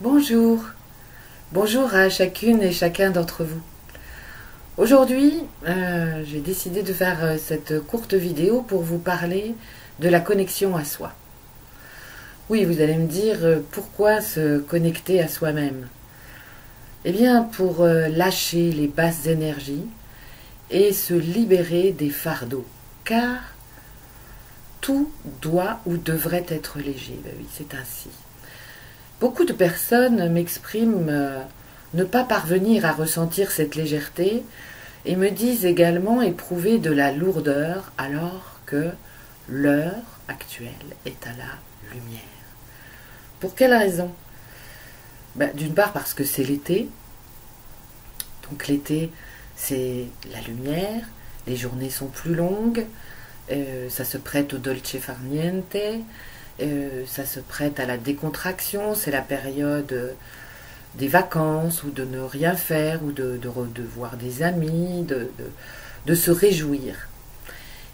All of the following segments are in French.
Bonjour, bonjour à chacune et chacun d'entre vous. Aujourd'hui, j'ai décidé de faire cette courte vidéo pour vous parler de la connexion à soi. Oui, vous allez me dire pourquoi se connecter à soi-même? Eh bien, pour lâcher les basses énergies et se libérer des fardeaux, car tout doit ou devrait être léger. Ben oui, c'est ainsi. Beaucoup de personnes m'expriment ne pas parvenir à ressentir cette légèreté et me disent également éprouver de la lourdeur alors que l'heure actuelle est à la lumière. Pour quelle raison? D'une part parce que c'est l'été. Donc l'été, c'est la lumière, les journées sont plus longues, ça se prête au dolce far niente, ça se prête à la décontraction, c'est la période des vacances ou de ne rien faire ou de voir des amis, de se réjouir.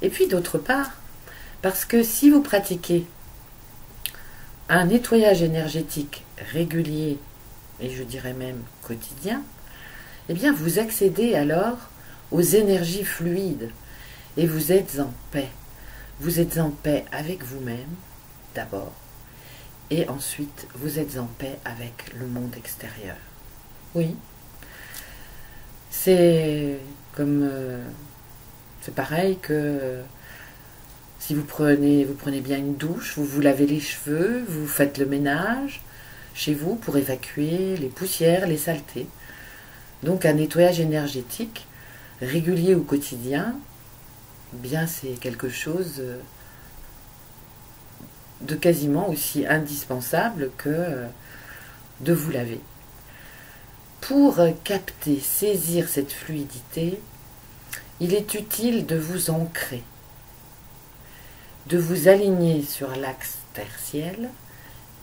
Et puis d'autre part, parce que si vous pratiquez un nettoyage énergétique régulier, et je dirais même quotidien, eh bien vous accédez alors aux énergies fluides et vous êtes en paix. Vous êtes en paix avec vous-même, d'abord, et ensuite vous êtes en paix avec le monde extérieur. Oui, c'est comme c'est pareil que si vous prenez bien une douche, vous vous lavez les cheveux, vous faites le ménage chez vous pour évacuer les poussières, les saletés. Donc un nettoyage énergétique régulier ou quotidien, bien c'est quelque chose de quasiment aussi indispensable que de vous laver. Pour capter, saisir cette fluidité, il est utile de vous ancrer, de vous aligner sur l'axe tertiel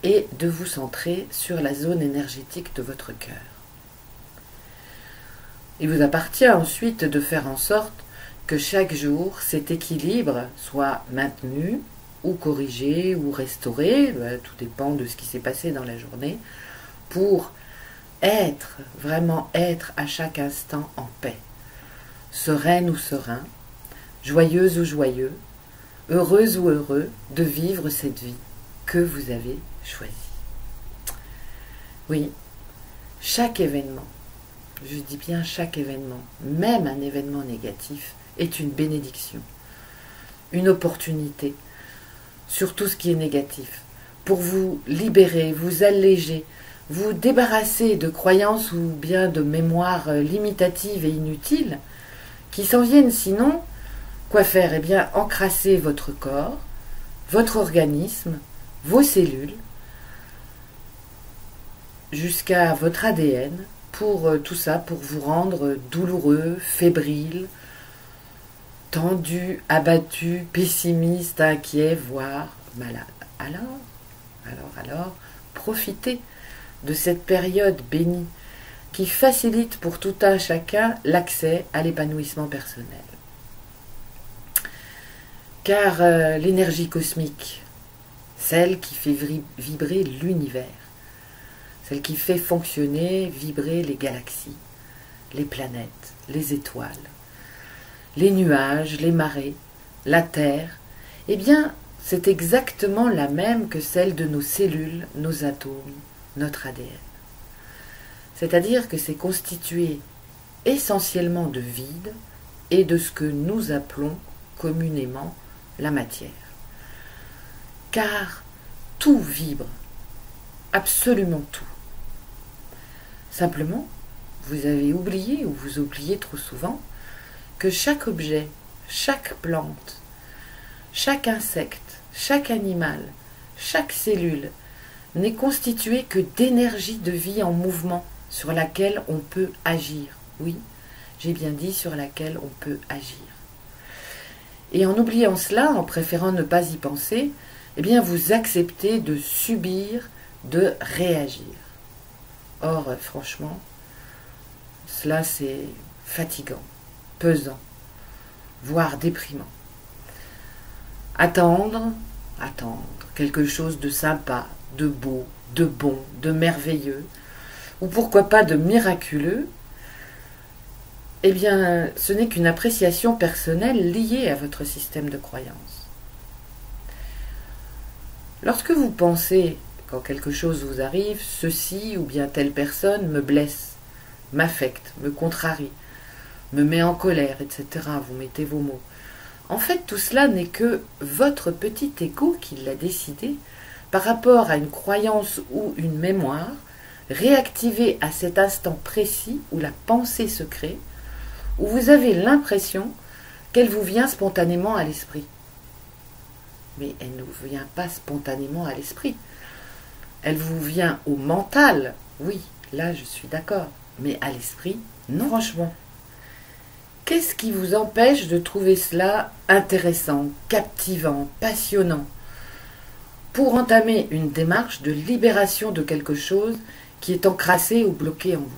et de vous centrer sur la zone énergétique de votre cœur. Il vous appartient ensuite de faire en sorte que chaque jour cet équilibre soit maintenu ou corrigé ou restauré, tout dépend de ce qui s'est passé dans la journée, pour vraiment être à chaque instant en paix, sereine ou serein, joyeuse ou joyeux, heureuse ou heureux de vivre cette vie que vous avez choisie. Oui, chaque événement, je dis bien chaque événement, même un événement négatif, est une bénédiction, une opportunité sur tout ce qui est négatif, pour vous libérer, vous alléger, vous débarrasser de croyances ou bien de mémoires limitatives et inutiles qui s'en viennent sinon, quoi faire? Eh bien, encrasser votre corps, votre organisme, vos cellules, jusqu'à votre ADN, pour tout ça, pour vous rendre douloureux, fébrile, tendu, abattu, pessimiste, inquiet, voire malade. Alors, profitez de cette période bénie qui facilite pour tout un chacun l'accès à l'épanouissement personnel. Car l'énergie cosmique, celle qui fait vibrer l'univers, celle qui fait fonctionner, vibrer les galaxies, les planètes, les étoiles, les nuages, les marées, la Terre, eh bien, c'est exactement la même que celle de nos cellules, nos atomes, notre ADN. C'est-à-dire que c'est constitué essentiellement de vide et de ce que nous appelons communément la matière. Car tout vibre, absolument tout. Simplement, vous avez oublié, ou vous oubliez trop souvent, que chaque objet, chaque plante, chaque insecte, chaque animal, chaque cellule n'est constitué que d'énergie de vie en mouvement sur laquelle on peut agir. Oui, j'ai bien dit sur laquelle on peut agir. Et en oubliant cela, en préférant ne pas y penser, eh bien vous acceptez de subir, de réagir. Or, franchement, cela c'est fatigant, pesant, voire déprimant. Attendre quelque chose de sympa, de beau, de bon, de merveilleux, ou pourquoi pas de miraculeux, eh bien, ce n'est qu'une appréciation personnelle liée à votre système de croyance. Lorsque vous pensez, quand quelque chose vous arrive, ceci ou bien telle personne me blesse, m'affecte, me contrarie, me met en colère, etc., vous mettez vos mots. En fait, tout cela n'est que votre petit ego qui l'a décidé par rapport à une croyance ou une mémoire réactivée à cet instant précis où la pensée se crée, où vous avez l'impression qu'elle vous vient spontanément à l'esprit. Mais elle ne vous vient pas spontanément à l'esprit. Elle vous vient au mental, oui, là je suis d'accord, mais à l'esprit, non. Franchement, qu'est-ce qui vous empêche de trouver cela intéressant, captivant, passionnant, pour entamer une démarche de libération de quelque chose qui est encrassé ou bloqué en vous?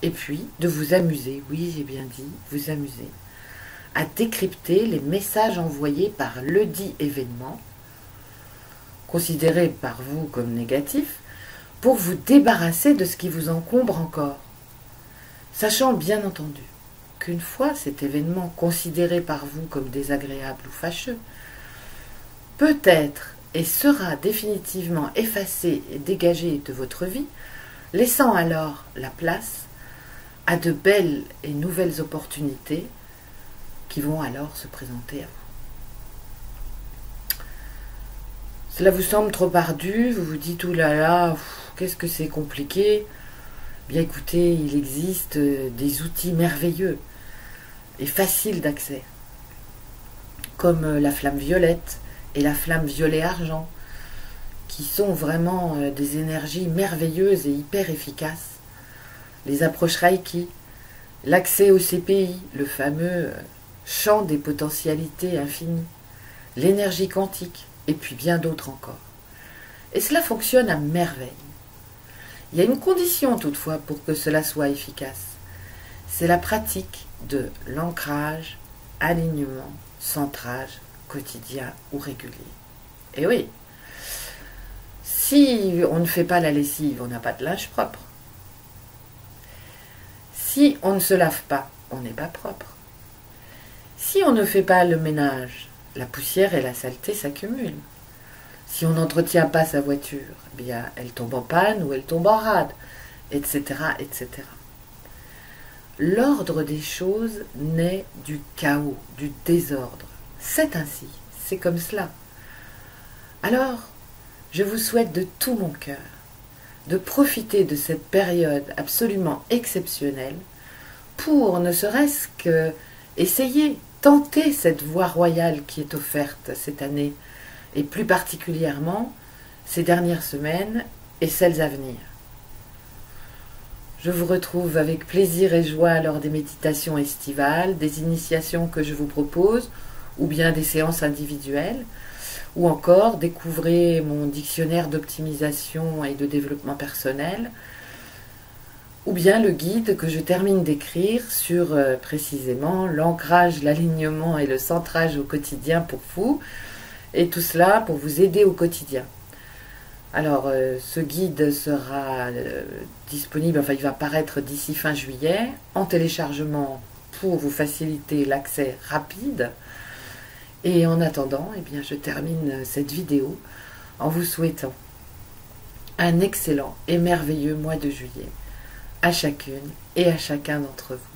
Et puis, de vous amuser, oui j'ai bien dit, vous amuser, à décrypter les messages envoyés par le dit événement, considéré par vous comme négatif, pour vous débarrasser de ce qui vous encombre encore. Sachant bien entendu qu'une fois cet événement considéré par vous comme désagréable ou fâcheux, peut être et sera définitivement effacé et dégagé de votre vie, laissant alors la place à de belles et nouvelles opportunités qui vont alors se présenter à vous. Cela vous semble trop ardu, vous vous dites « oulala, qu'est-ce que c'est compliqué ?» Bien écoutez, il existe des outils merveilleux et faciles d'accès, comme la flamme violette et la flamme violet-argent, qui sont vraiment des énergies merveilleuses et hyper efficaces. Les approches Reiki, l'accès au CPI, le fameux champ des potentialités infinies, l'énergie quantique, et puis bien d'autres encore. Et cela fonctionne à merveille. Il y a une condition toutefois pour que cela soit efficace. C'est la pratique de l'ancrage, alignement, centrage, quotidien ou régulier. Et oui, si on ne fait pas la lessive, on n'a pas de linge propre. Si on ne se lave pas, on n'est pas propre. Si on ne fait pas le ménage, la poussière et la saleté s'accumulent. Si on n'entretient pas sa voiture, eh bien, elle tombe en panne ou elle tombe en rade, etc., etc. L'ordre des choses naît du chaos, du désordre. C'est ainsi, c'est comme cela. Alors, je vous souhaite de tout mon cœur de profiter de cette période absolument exceptionnelle pour ne serait-ce que essayer, tenter cette voie royale qui est offerte cette année, et plus particulièrement ces dernières semaines et celles à venir. Je vous retrouve avec plaisir et joie lors des méditations estivales, des initiations que je vous propose, ou bien des séances individuelles, ou encore découvrez mon dictionnaire d'optimisation et de développement personnel, ou bien le guide que je termine d'écrire sur précisément l'ancrage, l'alignement et le centrage au quotidien pour vous, et tout cela pour vous aider au quotidien. Alors, ce guide sera disponible, enfin il va paraître d'ici fin juillet, en téléchargement pour vous faciliter l'accès rapide. Et en attendant, eh bien, je termine cette vidéo en vous souhaitant un excellent et merveilleux mois de juillet à chacune et à chacun d'entre vous.